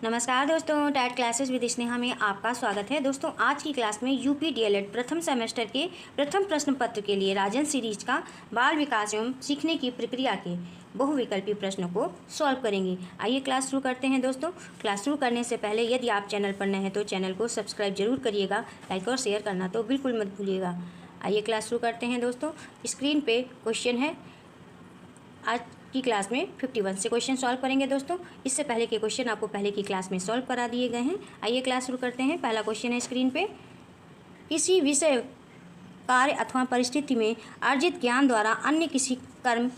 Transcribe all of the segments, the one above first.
नमस्कार दोस्तों, TET classes with Sneha में आपका स्वागत है। दोस्तों आज की क्लास में यूपी डीएलएड प्रथम सेमेस्टर के प्रथम प्रश्न पत्र के लिए राजन सीरीज का बाल विकास एवं सीखने की प्रक्रिया के बहुविकल्पी प्रश्नों को सॉल्व करेंगे। आइए क्लास शुरू करते हैं। दोस्तों क्लास शुरू करने से पहले यदि आप चैनल पर नए हैं तो चैनल को सब्सक्राइब जरूर करिएगा, लाइक और शेयर करना तो बिल्कुल मत भूलिएगा। आइए क्लास शुरू करते हैं। दोस्तों स्क्रीन पे क्वेश्चन है। आज की क्लास में 51 से क्वेश्चन सॉल्व करेंगे। दोस्तों इससे पहले के क्वेश्चन आपको पहले की क्लास में सॉल्व करा दिए गए हैं। आइए क्लास शुरू करते हैं। पहला क्वेश्चन है स्क्रीन पे, किसी विषय, कार्य अथवा परिस्थिति में अर्जित ज्ञान द्वारा अन्य किसी कर्म,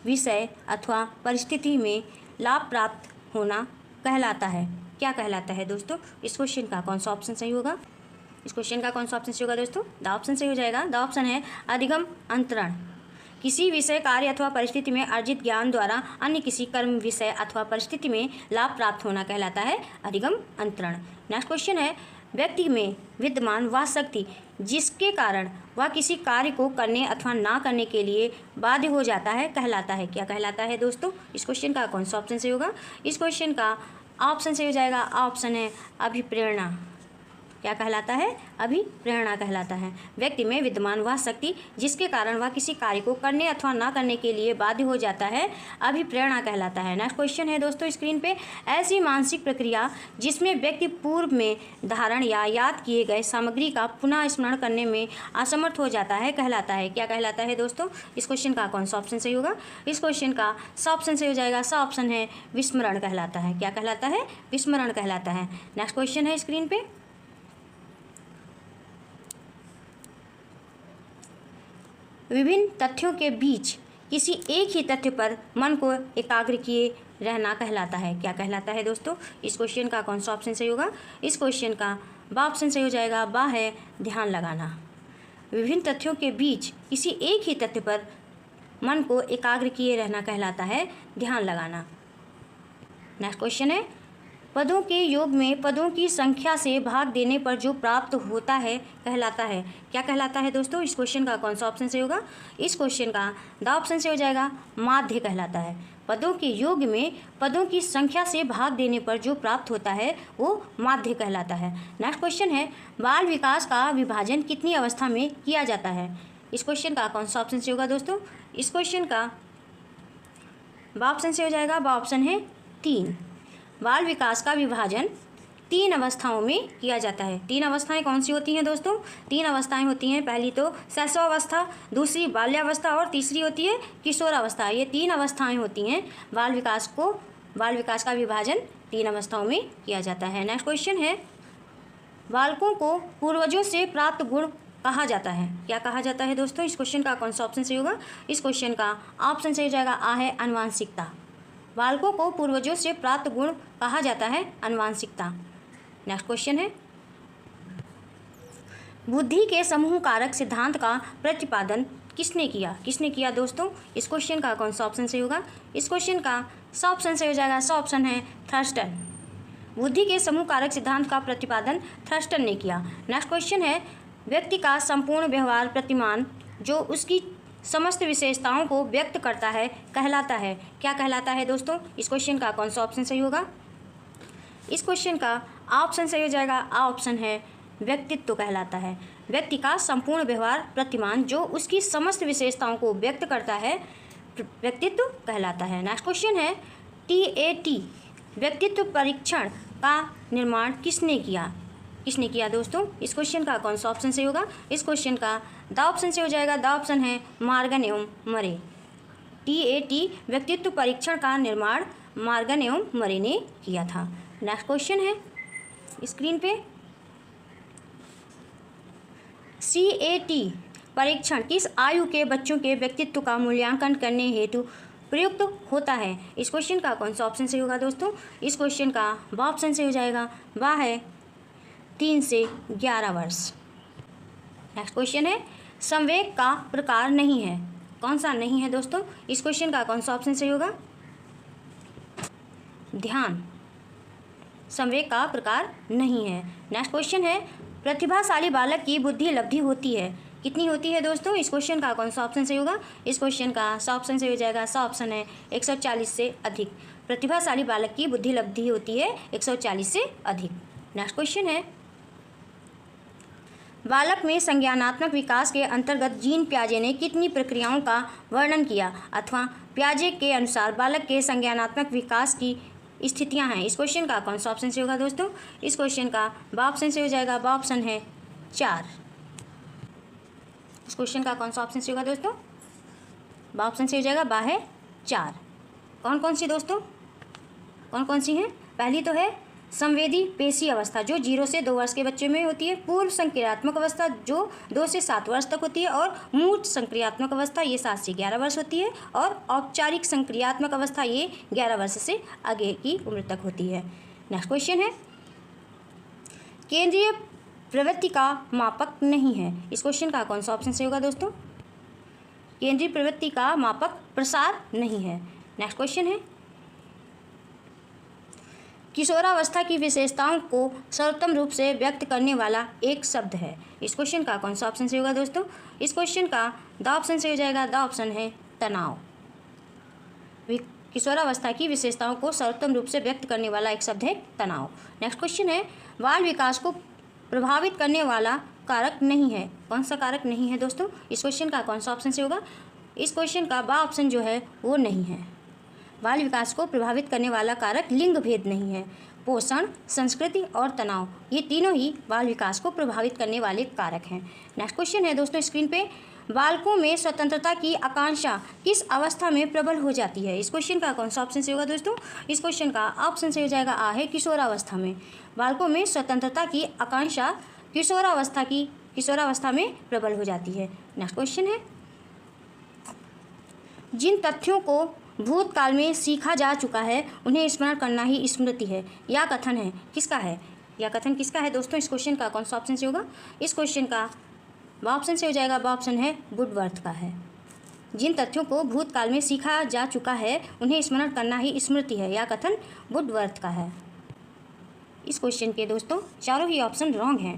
विषय अथवा परिस्थिति में लाभ प्राप्त होना कहलाता है। क्या कहलाता है दोस्तों? इस क्वेश्चन का कौन सा ऑप्शन सही होगा? इस क्वेश्चन का कौन सा ऑप्शन सही होगा दोस्तों? द ऑप्शन सही हो जाएगा। द ऑप्शन है अधिगम अंतरण। किसी विषय, कार्य अथवा परिस्थिति में अर्जित ज्ञान द्वारा अन्य किसी कर्म, विषय अथवा परिस्थिति में लाभ प्राप्त होना कहलाता है अधिगम अंतरण। नेक्स्ट क्वेश्चन है, व्यक्ति में विद्यमान वह शक्ति जिसके कारण वह किसी कार्य को करने अथवा ना करने के लिए बाध्य हो जाता है कहलाता है। क्या कहलाता है दोस्तों? इस क्वेश्चन का कौन सा ऑप्शन सही होगा? इस क्वेश्चन का ऑप्शन सही हो जाएगा। ऑप्शन है अभिप्रेरणा। क्या कहलाता है? अभिप्रेरणा कहलाता है। व्यक्ति में विद्यमान वह शक्ति जिसके कारण वह किसी कार्य को करने अथवा ना करने के लिए बाध्य हो जाता है, अभिप्रेरणा कहलाता है। नेक्स्ट क्वेश्चन है दोस्तों स्क्रीन पे, ऐसी मानसिक प्रक्रिया जिसमें व्यक्ति पूर्व में धारण या याद किए गए सामग्री का पुनः स्मरण करने में असमर्थ हो जाता है कहलाता है। क्या कहलाता है दोस्तों? इस क्वेश्चन का कौन सा ऑप्शन सही होगा? इस क्वेश्चन का सा ऑप्शन सही हो जाएगा। सा ऑप्शन है विस्मरण कहलाता है। क्या कहलाता है? विस्मरण कहलाता है। नेक्स्ट क्वेश्चन है स्क्रीन पे, विभिन्न तथ्यों के बीच किसी एक ही तथ्य पर मन को एकाग्र किए रहना कहलाता है। क्या कहलाता है दोस्तों? इस क्वेश्चन का कौन सा ऑप्शन सही होगा? इस क्वेश्चन का बा ऑप्शन सही हो जाएगा। बा है ध्यान लगाना। विभिन्न तथ्यों के बीच किसी एक ही तथ्य पर मन को एकाग्र किए रहना कहलाता है ध्यान लगाना। नेक्स्ट क्वेश्चन है, पदों के योग में पदों की संख्या से भाग देने पर जो प्राप्त होता है कहलाता है। क्या कहलाता है दोस्तों? इस क्वेश्चन का कौन सा ऑप्शन सही होगा? इस क्वेश्चन का द ऑप्शन से हो जाएगा। माध्य कहलाता है। पदों के योग में पदों की संख्या से भाग देने पर जो प्राप्त होता है वो माध्य कहलाता है। नेक्स्ट क्वेश्चन है, बाल विकास का विभाजन कितनी अवस्था में किया जाता है? इस क्वेश्चन का कौन सा ऑप्शन से होगा दोस्तों? इस क्वेश्चन का बा ऑप्शन से हो जाएगा। बा ऑप्शन है 3। बाल विकास का विभाजन 3 अवस्थाओं में किया जाता है। 3 अवस्थाएं कौन सी होती हैं दोस्तों? 3 अवस्थाएं होती हैं। पहली तो शैशवावस्था, दूसरी बाल्यावस्था और तीसरी होती है किशोरावस्था। ये 3 अवस्थाएं होती हैं। बाल विकास का विभाजन 3 अवस्थाओं में किया जाता है। नेक्स्ट क्वेश्चन है, बालकों को पूर्वजों से प्राप्त गुण कहा जाता है। क्या कहा जाता है दोस्तों? इस क्वेश्चन का कौन सा ऑप्शन सही होगा? इस क्वेश्चन का ऑप्शन सही हो जाएगा। आ है आनुवांशिकता। बालकों को पूर्वजों से प्राप्त गुण कहा जाता है आनुवांशिकता। नेक्स्ट क्वेश्चन है, बुद्धि के समूह कारक सिद्धांत का प्रतिपादन किसने किया? किसने किया दोस्तों? इस क्वेश्चन का कौन सा ऑप्शन सही होगा? इस क्वेश्चन का सा ऑप्शन सही हो जाएगा। सा ऑप्शन है थर्स्टन। बुद्धि के समूह कारक सिद्धांत का प्रतिपादन थर्स्टन ने किया। नेक्स्ट क्वेश्चन है, व्यक्ति का संपूर्ण व्यवहार प्रतिमान जो उसकी समस्त विशेषताओं को व्यक्त करता है कहलाता है। क्या कहलाता है दोस्तों? इस क्वेश्चन का कौन सा ऑप्शन सही होगा? इस क्वेश्चन का ऑप्शन सही हो जाएगा। आ ऑप्शन है व्यक्तित्व कहलाता है। व्यक्ति का संपूर्ण व्यवहार प्रतिमान जो उसकी समस्त विशेषताओं को व्यक्त करता है व्यक्तित्व कहलाता है। नेक्स्ट क्वेश्चन है, TAT व्यक्तित्व परीक्षण का निर्माण किसने किया? किसने किया दोस्तों? इस क्वेश्चन का कौन सा ऑप्शन सही होगा? इस क्वेश्चन का द ऑप्शन से हो जाएगा। द ऑप्शन है मॉर्गन एवं मरे। TAT व्यक्तित्व परीक्षण का निर्माण मॉर्गन एवं मरे ने किया था। नेक्स्ट क्वेश्चन है स्क्रीन पे, CAT परीक्षण किस आयु के बच्चों के व्यक्तित्व का मूल्यांकन करने हेतु प्रयुक्त होता है? इस क्वेश्चन का कौन सा ऑप्शन सही होगा दोस्तों? इस क्वेश्चन का बा ऑप्शन से हो जाएगा। बा है 3 से 11 वर्ष। नेक्स्ट क्वेश्चन है, संवेग का प्रकार नहीं है। कौन सा नहीं है दोस्तों? इस क्वेश्चन का कौन सा ऑप्शन सही होगा? ध्यान। संवेग का प्रकार नहीं है। नेक्स्ट क्वेश्चन है, प्रतिभाशाली बालक की बुद्धि लब्धि होती है। कितनी होती है दोस्तों? इस क्वेश्चन का कौन सा ऑप्शन सही होगा? इस क्वेश्चन का सा ऑप्शन सही हो जाएगा। सा ऑप्शन है 140 से अधिक। प्रतिभाशाली बालक की बुद्धि लब्धि होती है 140 से अधिक। नेक्स्ट क्वेश्चन है, बालक में संज्ञानात्मक विकास के अंतर्गत जीन पियाजे ने कितनी प्रक्रियाओं का वर्णन किया, अथवा पियाजे के अनुसार बालक के संज्ञानात्मक विकास की स्थितियां हैं? इस क्वेश्चन का कौन सा ऑप्शन से होगा दोस्तों? इस क्वेश्चन का बा ऑप्शन से हो जाएगा। बा ऑप्शन है 4। इस क्वेश्चन का कौन सा ऑप्शन से होगा दोस्तों? बा ऑप्शन से हो जाएगा। बा है 4। कौन कौन सी दोस्तों? कौन कौन सी हैं? पहली तो है संवेदी पेशी अवस्था, जो 0 से 2 वर्ष के बच्चे में होती है। पूर्व संक्रियात्मक अवस्था, जो 2 से 7 वर्ष तक होती है। और मूर्त संक्रियात्मक अवस्था, ये 7 से 11 वर्ष होती है। और औपचारिक संक्रियात्मक अवस्था, ये 11 वर्ष से आगे की उम्र तक होती है। नेक्स्ट क्वेश्चन है, केंद्रीय प्रवृत्ति का मापक नहीं है। इस क्वेश्चन का कौन सा ऑप्शन सही होगा दोस्तों? केंद्रीय प्रवृत्ति का मापक प्रसार नहीं है। नेक्स्ट क्वेश्चन है, किशोरावस्था की विशेषताओं को सर्वोत्तम रूप से व्यक्त करने वाला एक शब्द है। इस क्वेश्चन का कौन सा ऑप्शन सही होगा दोस्तों? इस क्वेश्चन का द ऑप्शन सही हो जाएगा। द ऑप्शन है तनाव। किशोरावस्था की विशेषताओं को सर्वोत्तम रूप से व्यक्त करने वाला एक शब्द है तनाव। नेक्स्ट क्वेश्चन है, बाल विकास को प्रभावित करने वाला कारक नहीं है। कौन सा कारक नहीं है दोस्तों? इस क्वेश्चन का कौन सा ऑप्शन से होगा? इस क्वेश्चन का बा ऑप्शन जो है वो नहीं है। बाल विकास को प्रभावित करने वाला कारक लिंग भेद नहीं है। पोषण, संस्कृति और तनाव, ये तीनों ही बाल विकास को प्रभावित करने वाले कारक हैं। नेक्स्ट क्वेश्चन है दोस्तों स्क्रीन पे, बालकों में स्वतंत्रता की आकांक्षा किस अवस्था में प्रबल हो जाती है? इस क्वेश्चन का कौन सा ऑप्शन से होगा दोस्तों? इस क्वेश्चन का ऑप्शन से हो जाएगा आ है किशोरावस्था में। बालकों में स्वतंत्रता की आकांक्षा किशोरावस्था में प्रबल हो जाती है। नेक्स्ट क्वेश्चन है, जिन तथ्यों को भूतकाल में सीखा जा चुका है उन्हें स्मरण करना ही स्मृति है। यह कथन है किसका है? यह कथन किसका है दोस्तों? इस क्वेश्चन का कौन सा ऑप्शन से होगा? इस क्वेश्चन का बा ऑप्शन से हो जाएगा। बा ऑप्शन है वुडवर्थ का है। जिन तथ्यों को भूतकाल में सीखा जा चुका है उन्हें स्मरण करना ही स्मृति है, यह कथन वुडवर्थ का है। इस क्वेश्चन के दोस्तों चारों ही ऑप्शन रॉन्ग हैं।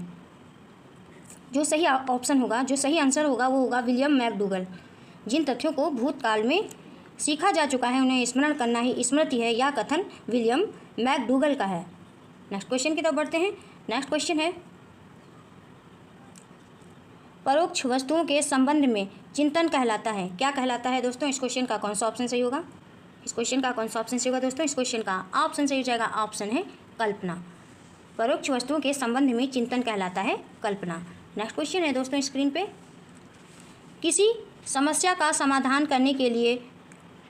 जो सही ऑप्शन होगा, जो सही आंसर होगा वो होगा विलियम मैकडूगल। जिन तथ्यों को भूतकाल में सीखा जा चुका है उन्हें स्मरण करना ही स्मृति है, यह कथन विलियम मैकडूगल का है। नेक्स्ट क्वेश्चन की तरफ बढ़ते हैं। नेक्स्ट क्वेश्चन है, परोक्ष वस्तुओं के संबंध में चिंतन कहलाता है, क्या कहलाता है दोस्तों? इस क्वेश्चन का कौन सा ऑप्शन सही होगा? इस क्वेश्चन का कौन सा ऑप्शन सही होगा दोस्तों? इस क्वेश्चन का ऑप्शन सही हो जाएगा। ऑप्शन है कल्पना। परोक्ष वस्तुओं के संबंध में चिंतन कहलाता है कल्पना। नेक्स्ट क्वेश्चन है दोस्तों स्क्रीन पे, किसी समस्या का समाधान करने के लिए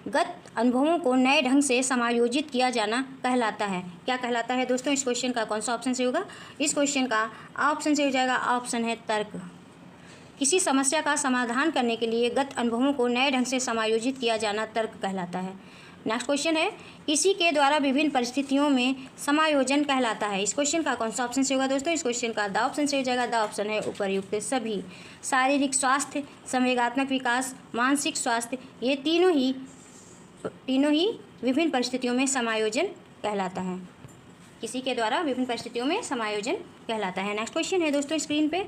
गत अनुभवों को नए ढंग से समायोजित किया जाना कहलाता है, क्या कहलाता है दोस्तों? इस क्वेश्चन का कौन सा ऑप्शन से होगा? इस क्वेश्चन का ऑप्शन से हो जाएगा। ऑप्शन है तर्क। किसी समस्या का समाधान करने के लिए गत अनुभवों को नए ढंग से समायोजित किया जाना तर्क कहलाता है। नेक्स्ट क्वेश्चन है, किसी के द्वारा विभिन्न परिस्थितियों में समायोजन कहलाता है। इस क्वेश्चन का कौन सा ऑप्शन से होगा दोस्तों? इस क्वेश्चन का द ऑप्शन से हो जाएगा। द ऑप्शन है उपर्युक्त सभी। शारीरिक स्वास्थ्य, संवेगात्मक विकास, मानसिक स्वास्थ्य, ये तीनों ही विभिन्न परिस्थितियों में समायोजन कहलाता है। किसी के द्वारा विभिन्न परिस्थितियों में समायोजन कहलाता है। नेक्स्ट क्वेश्चन है दोस्तों स्क्रीन पे,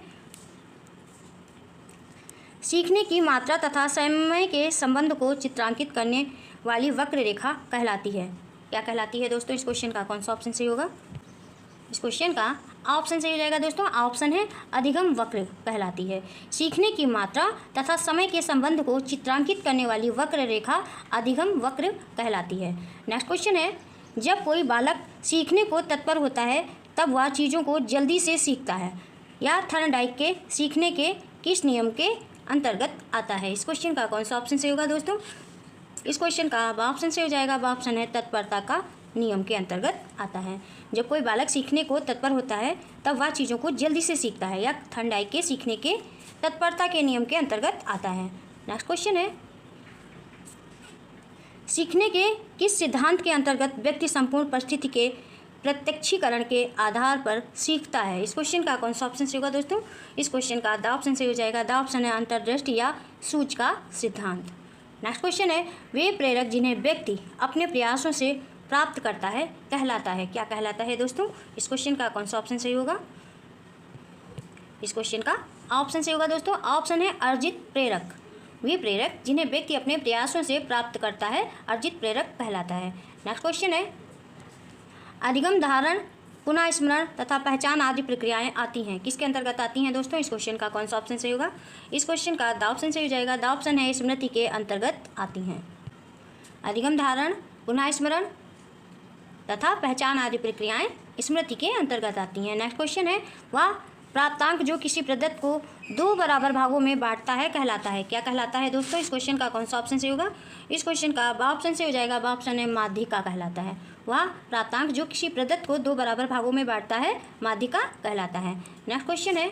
सीखने की मात्रा तथा समय के संबंध को चित्रांकित करने वाली वक्र रेखा कहलाती है, क्या कहलाती है दोस्तों? इस क्वेश्चन का कौन सा ऑप्शन सही होगा? इस क्वेश्चन का ऑप्शन सही हो जाएगा दोस्तों। ऑप्शन है अधिगम वक्र कहलाती है। सीखने की मात्रा तथा समय के संबंध को चित्रांकित करने वाली वक्र रेखा अधिगम वक्र कहलाती है। नेक्स्ट क्वेश्चन है, जब कोई बालक सीखने को तत्पर होता है तब वह चीज़ों को जल्दी से सीखता है, या थर्नडाइक के सीखने के किस नियम के अंतर्गत आता है? इस क्वेश्चन का कौन सा ऑप्शन सही होगा दोस्तों? इस क्वेश्चन का ऑप्शन से हो जाएगा। ऑप्शन है तत्परता का नियम के अंतर्गत आता है। जब कोई बालक सीखने को तत्पर होता है तब वह चीज़ों को जल्दी से सीखता है, या थर्नडाइक के सीखने के तत्परता के नियम के अंतर्गत आता है। नेक्स्ट क्वेश्चन है, सीखने के किस सिद्धांत के अंतर्गत व्यक्ति संपूर्ण परिस्थिति के प्रत्यक्षीकरण के आधार पर सीखता है? इस क्वेश्चन का कौन सा ऑप्शन से होगा दोस्तों? इस क्वेश्चन का द ऑप्शन से हो जाएगा। द ऑप्शन है अंतर्दृष्टि या सूझ का सिद्धांत। नेक्स्ट क्वेश्चन है, वे प्रेरक जिन्हें व्यक्ति अपने प्रयासों से प्राप्त करता है कहलाता है, क्या कहलाता है दोस्तों? इस क्वेश्चन का कौन सा ऑप्शन सही होगा? इस क्वेश्चन का ऑप्शन से होगा दोस्तों। ऑप्शन है अर्जित प्रेरक। वे प्रेरक जिन्हें व्यक्ति अपने प्रयासों से प्राप्त करता है अर्जित प्रेरक कहलाता है। नेक्स्ट क्वेश्चन है अधिगम, धारण, पुनः स्मरण तथा पहचान आदि प्रक्रियाएं आती हैं, किसके अंतर्गत आती हैं दोस्तों? इस क्वेश्चन का कौन सा ऑप्शन सही होगा? इस क्वेश्चन का द ऑप्शन सही हो जाएगा। द ऑप्शन है स्मृति के अंतर्गत आती हैं। अधिगम, धारण, पुनः स्मरण तथा पहचान आदि प्रक्रियाएं स्मृति के अंतर्गत आती हैं। नेक्स्ट क्वेश्चन है वह प्राप्तांक जो किसी प्रदत्त को 2 बराबर भागों में बांटता है कहलाता है, क्या कहलाता है दोस्तों? इस क्वेश्चन का कौन सा ऑप्शन से होगा? इस क्वेश्चन का ब ऑप्शन से हो जाएगा। ब ऑप्शन है माध्यिका कहलाता है। वह प्राप्तांक जो किसी प्रदत्त को 2 बराबर भागों में बांटता है माध्यिका कहलाता है। नेक्स्ट क्वेश्चन है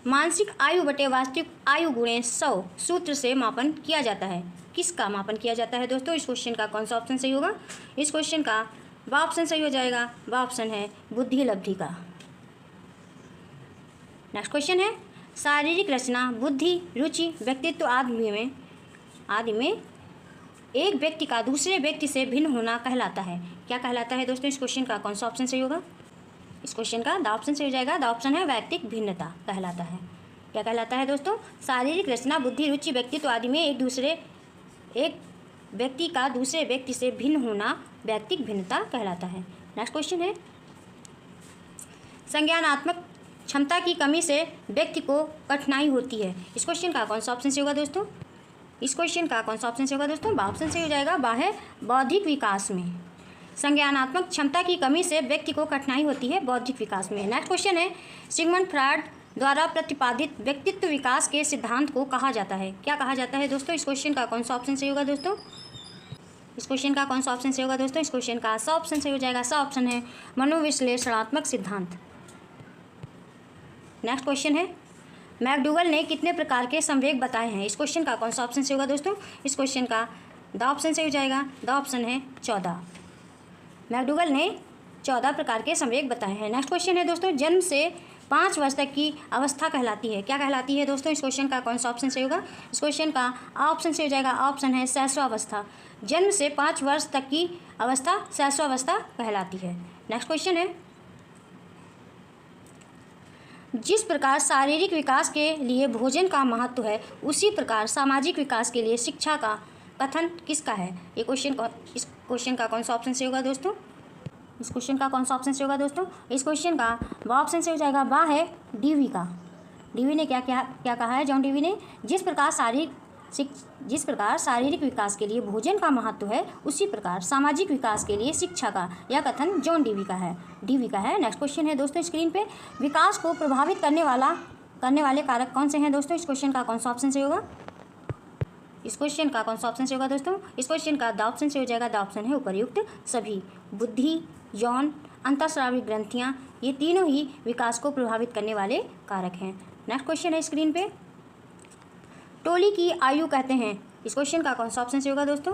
मानसिक आयु बटे वास्तविक आयु गुणे 100 सूत्र से मापन किया जाता है, किसका मापन किया जाता है दोस्तों? इस क्वेश्चन का कौन सा ऑप्शन सही होगा? इस क्वेश्चन का ब ऑप्शन सही हो जाएगा। ब ऑप्शन है बुद्धि लब्धि का। नेक्स्ट क्वेश्चन है शारीरिक रचना, बुद्धि, रुचि, व्यक्तित्व आदि में एक व्यक्ति का दूसरे व्यक्ति से भिन्न होना कहलाता है, क्या कहलाता है दोस्तों? इस क्वेश्चन का कौन सा ऑप्शन सही होगा? इस क्वेश्चन का द ऑप्शन सही हो जाएगा। द ऑप्शन है वैयक्तिक भिन्नता कहलाता है। क्या कहलाता है दोस्तों? शारीरिक रचना, बुद्धि, रुचि, व्यक्तित्व आदि में एक व्यक्ति का दूसरे व्यक्ति से भिन्न होना वैयक्तिक भिन्नता कहलाता है। नेक्स्ट क्वेश्चन है संज्ञानात्मक क्षमता की कमी से व्यक्ति को कठिनाई होती है, इस क्वेश्चन का कौन सा ऑप्शन से होगा दोस्तों? इस क्वेश्चन का कौन सा ऑप्शन से होगा दोस्तों? ब ऑप्शन से हो जाएगा। ब है बौद्धिक विकास में। संज्ञानात्मक क्षमता की कमी से व्यक्ति को कठिनाई होती है बौद्धिक विकास में। नेक्स्ट क्वेश्चन है सिगमंड फ्रॉयड द्वारा प्रतिपादित व्यक्तित्व विकास के सिद्धांत को कहा जाता है, क्या कहा जाता है दोस्तों? इस क्वेश्चन का कौन सा ऑप्शन से होगा दोस्तों? इस क्वेश्चन का कौन सा ऑप्शन से होगा दोस्तों? इस क्वेश्चन का स ऑप्शन से हो जाएगा। स ऑप्शन है मनोविश्लेषणात्मक सिद्धांत। नेक्स्ट क्वेश्चन है मैकडूगल ने कितने प्रकार के संवेग बताए हैं, इस क्वेश्चन का कौन सा ऑप्शन से होगा दोस्तों? इस क्वेश्चन का द ऑप्शन से हो जाएगा। द ऑप्शन है 14। मैकडूगल ने 14 प्रकार के संवेग बताए हैं। नेक्स्ट क्वेश्चन है दोस्तों जन्म से 5 वर्ष तक की अवस्था कहलाती है, क्या कहलाती है दोस्तों? इस क्वेश्चन का कौन सा ऑप्शन से होगा? इस क्वेश्चन का ऑप्शन से हो जाएगा। ऑप्शन है शैशवावस्था। जन्म से 5 वर्ष तक की अवस्था शैशवावस्था कहलाती है। नेक्स्ट क्वेश्चन है जिस प्रकार शारीरिक विकास के लिए भोजन का महत्व है उसी प्रकार सामाजिक विकास के लिए शिक्षा का कथन किसका है? इस क्वेश्चन का कौन सा ऑप्शन से होगा दोस्तों? इस क्वेश्चन का कौन सा ऑप्शन से होगा दोस्तों? इस क्वेश्चन का ब ऑप्शन से हो जाएगा। ब है डीवी का। डीवी ने क्या कहा है? जॉन डीवी ने जिस प्रकार शारीरिक विकास के लिए भोजन का महत्व है उसी प्रकार सामाजिक विकास के लिए शिक्षा का, यह कथन जॉन डीवी का है। नेक्स्ट क्वेश्चन है दोस्तों स्क्रीन पे विकास को प्रभावित करने वाले कारक कौन से हैं दोस्तों? इस क्वेश्चन का कौन सा ऑप्शन से होगा? इस क्वेश्चन का कौन सा ऑप्शन से होगा दोस्तों? इस क्वेश्चन का द ऑप्शन से हो जाएगा। द ऑप्शन है उपर्युक्त सभी। बुद्धि, यौन, अंतःस्रावी ग्रंथियाँ, ये तीनों ही विकास को प्रभावित करने वाले कारक हैं। नेक्स्ट क्वेश्चन है स्क्रीन पे टोली की आयु कहते हैं, इस क्वेश्चन का कौन सा ऑप्शन से होगा दोस्तों?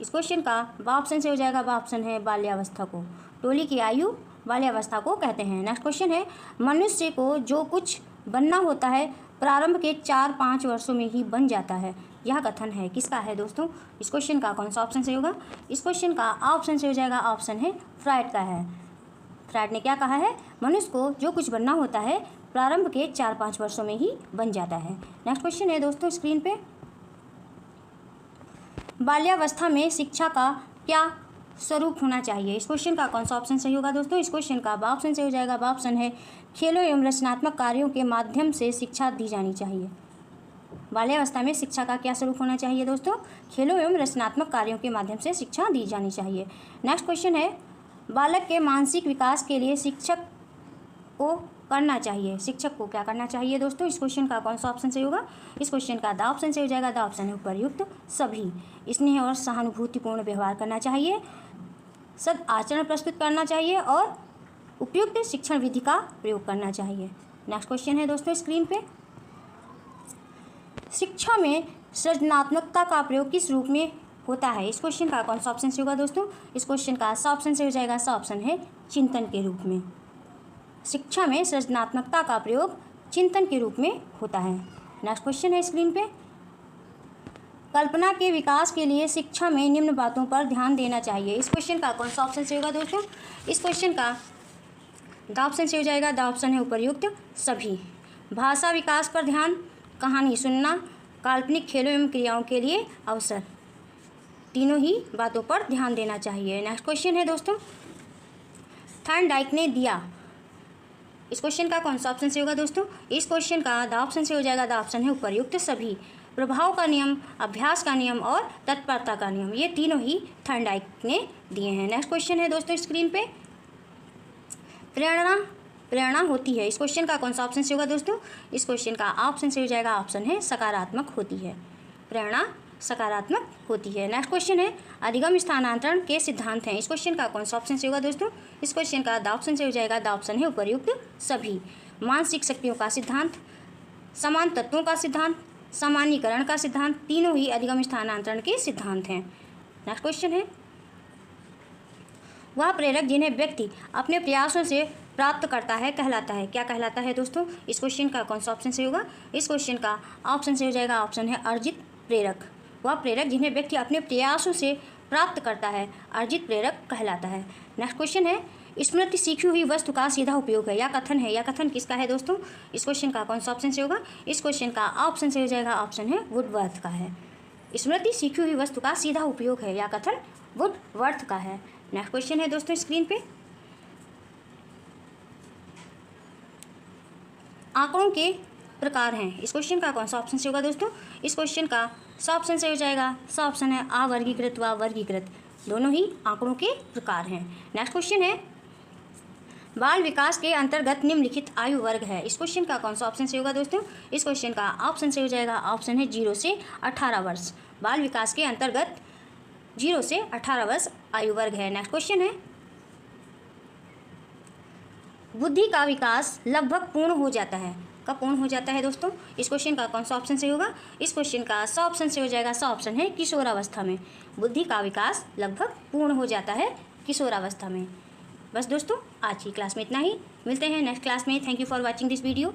इस क्वेश्चन का ब ऑप्शन से हो जाएगा। ब ऑप्शन है बाल्यावस्था को। टोली की आयु बाल्यावस्था को कहते हैं। नेक्स्ट क्वेश्चन है मनुष्य को जो कुछ बनना होता है प्रारंभ के 4-5 वर्षों में ही बन जाता है, यह कथन है किसका है दोस्तों? इस क्वेश्चन का कौन सा ऑप्शन से होगा? इस क्वेश्चन का ऑप्शन से हो जाएगा। ऑप्शन है फ्रायड का है। फ्रायड ने क्या कहा है? मनुष्य को जो कुछ बनना होता है प्रारंभ के 4-5 वर्षों में ही बन जाता है। नेक्स्ट क्वेश्चन है दोस्तों स्क्रीन पे बाल्यावस्था में शिक्षा का क्या स्वरूप होना चाहिए, इस क्वेश्चन का कौन सा ऑप्शन सही होगा दोस्तों? इस क्वेश्चन का ब ऑप्शन से हो जाएगा। ब ऑप्शन है खेलों एवं रचनात्मक कार्यों के माध्यम से शिक्षा दी जानी चाहिए। बाल्यावस्था में शिक्षा का क्या स्वरूप होना चाहिए दोस्तों? खेलों एवं रचनात्मक कार्यों के माध्यम से शिक्षा दी जानी चाहिए। नेक्स्ट क्वेश्चन है बालक के मानसिक विकास के लिए शिक्षक को क्या करना चाहिए दोस्तों? इस क्वेश्चन का कौन सा ऑप्शन सही होगा? इस क्वेश्चन का द ऑप्शन से हो जाएगा। द ऑप्शन है उपर्युक्त सभी। स्नेह और सहानुभूतिपूर्ण व्यवहार करना चाहिए, सद आचरण प्रस्तुत करना चाहिए और उपयुक्त शिक्षण विधि का प्रयोग करना चाहिए। नेक्स्ट क्वेश्चन है दोस्तों स्क्रीन पे शिक्षा में सृजनात्मकता का प्रयोग किस रूप में होता है, इस क्वेश्चन का कौन सा ऑप्शन से होगा दोस्तों? इस क्वेश्चन का स ऑप्शन से हो जाएगा। स ऑप्शन है चिंतन के रूप में। शिक्षा में सृजनात्मकता का प्रयोग चिंतन के रूप में होता है। नेक्स्ट क्वेश्चन है स्क्रीन पे कल्पना के विकास के लिए शिक्षा में निम्न बातों पर ध्यान देना चाहिए, इस क्वेश्चन का कौन सा ऑप्शन से होगा दोस्तों? इस क्वेश्चन का द ऑप्शन से हो जाएगा, द ऑप्शन है उपर्युक्त सभी। भाषा विकास पर ध्यान, कहानी सुनना, काल्पनिक खेलों एवं क्रियाओं के लिए अवसर, तीनों ही बातों पर ध्यान देना चाहिए। नेक्स्ट क्वेश्चन है दोस्तों, थॉर्नडाइक ने दिया, इस क्वेश्चन का कौन सा ऑप्शन से होगा दोस्तों? इस क्वेश्चन का द ऑप्शन से हो जाएगा, द ऑप्शन है उपर्युक्त सभी। प्रभाव का नियम, अभ्यास का नियम और तत्परता का नियम, ये तीनों ही थॉर्नडाइक ने दिए हैं। नेक्स्ट क्वेश्चन है दोस्तों स्क्रीन पे, प्रेरणा होती है, इस क्वेश्चन का कौन सा ऑप्शन से होगा दोस्तों? इस क्वेश्चन का ऑप्शन से हो जाएगा, ऑप्शन है सकारात्मक होती है, प्रेरणा सकारात्मक होती है। नेक्स्ट क्वेश्चन है, अधिगम स्थानांतरण के सिद्धांत हैं, इस क्वेश्चन का कौन सा ऑप्शन से होगा दोस्तों? इस क्वेश्चन का द ऑप्शन से हो जाएगा, द ऑप्शन है उपर्युक्त सभी। मानसिक शक्तियों का सिद्धांत, समान तत्वों का सिद्धांत, सामान्यीकरण का सिद्धांत, तीनों ही अधिगम स्थानांतरण के सिद्धांत हैं। नेक्स्ट क्वेश्चन है, वह प्रेरक जिन्हें व्यक्ति अपने प्रयासों से प्राप्त करता है कहलाता है, क्या कहलाता है दोस्तों? इस क्वेश्चन का कौन सा ऑप्शन से होगा? इस क्वेश्चन का ऑप्शन से हो जाएगा, ऑप्शन है अर्जित प्रेरक। वह प्रेरक जिन्हें व्यक्ति अपने प्रयासों से प्राप्त करता है अर्जित प्रेरक कहलाता है। नेक्स्ट क्वेश्चन है, स्मृति सीखी हुई वस्तु का सीधा उपयोग है, या कथन है, या कथन किसका है दोस्तों? इस क्वेश्चन का कौन सा ऑप्शन से होगा? इस क्वेश्चन का ऑप्शन से हो जाएगा, ऑप्शन है वुडवर्थ का है। स्मृति सीखी हुई वस्तु का सीधा उपयोग है, या कथन वुडवर्थ का है। नेक्स्ट क्वेश्चन है दोस्तों स्क्रीन पे, आंकड़ों के प्रकार हैं, इस क्वेश्चन का कौन सा ऑप्शन से होगा दोस्तों? इस क्वेश्चन का सा ऑप्शन से हो जाएगा, सा ऑप्शन है अवर्गीकृत व वर्गीकृत, दोनों ही आंकड़ों के प्रकार हैं। नेक्स्ट क्वेश्चन है, बाल विकास के अंतर्गत निम्नलिखित आयु वर्ग है, इस क्वेश्चन का कौन सा ऑप्शन से होगा दोस्तों? इस क्वेश्चन का ऑप्शन से हो जाएगा, ऑप्शन है 0 से 18 वर्ष। बाल विकास के अंतर्गत 0 से 18 वर्ष आयु वर्ग है। नेक्स्ट क्वेश्चन है, बुद्धि का विकास लगभग पूर्ण हो जाता है, कब पूर्ण हो जाता है दोस्तों? इस क्वेश्चन का कौन सा ऑप्शन से होगा? इस क्वेश्चन का सा ऑप्शन से हो जाएगा, सा ऑप्शन है किशोरावस्था में। बुद्धि का विकास लगभग पूर्ण हो जाता है किशोरावस्था में। बस दोस्तों आज की क्लास में इतना ही, मिलते हैं नेक्स्ट क्लास में। Thank you for watching this video.